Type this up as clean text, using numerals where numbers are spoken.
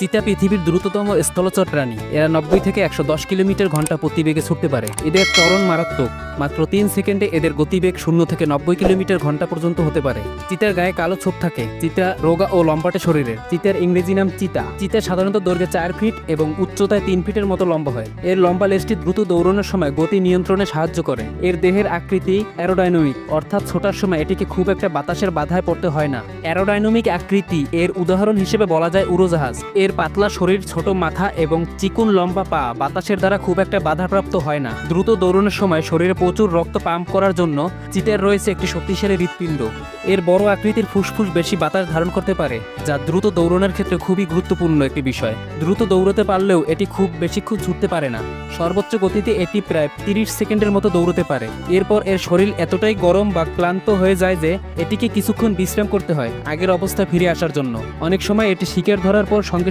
চিতা পৃথিবীর দ্রুততম স্থলচর প্রাণী। এরা 90 থেকে 110 কিলোমিটার ঘন্টা প্রতিবেগে ছুটতে পারে। এদের ত্বরণ মারাত্মক। মাত্র 3 সেকেন্ডে এদের গতিবেগ 0 থেকে 90 কিলোমিটার ঘন্টা পর্যন্ত হতে পারে। চিতার গায়ে কালো ছোপ থাকে। চিতা রোগা ও লম্বাটে শরীরের। চিতার ইংরেজি নাম চিতা। চিতা সাধারণত দৈর্ঘ্যে 4 ফিট এবং উচ্চতায় 3 ফিটের মতো লম্বা হয়। এর লম্বা লেজটি দ্রুত দৌড়ানোর সময় গতি নিয়ন্ত্রণে সাহায্য করে। এর দেহের আকৃতি অ্যারোডাইনামিক, অর্থাৎ ছোটার সময় এটিকে খুব একটা বাতাসের বাধায় পড়তে হয় না। অ্যারোডাইনামিক আকৃতি এর উদাহরণ হিসেবে বলা যায় উড়োজাহাজ। এর পাতলা শরীর, ছোট মাথা এবং চিকুন লম্বা পা বাতাসের দ্বারা খুব একটা বাধাপ্রাপ্ত হয় না। দ্রুত দৌড়ানোর সময় শরীরে প্রচুর রক্ত পাম্প করার জন্য চিতার রয়েছে একটি শক্তিশালী হৃৎপিণ্ড। এর বড় আকৃতির ফুসফুস বেশি বাতাস ধারণ করতে পারে, যা দ্রুত দৌড়ানোর ক্ষেত্রে খুবই গুরুত্বপূর্ণ একটি বিষয়। দ্রুত দৌড়াতে পারলেও এটি খুব বেশিক্ষণ ছুটতে পারে না। সর্বোচ্চ গতিতে এটি প্রায় 30 সেকেন্ডের মতো দৌড়াতে পারে। এরপর এর শরীর এতটাই গরম বা ক্লান্ত হয়ে যায় যে এটিকে কিছুক্ষণ বিশ্রাম করতে হয় আগের অবস্থায় ফিরে আসার জন্য। অনেক সময় এটি শিকার ধরার পর সঙ্গে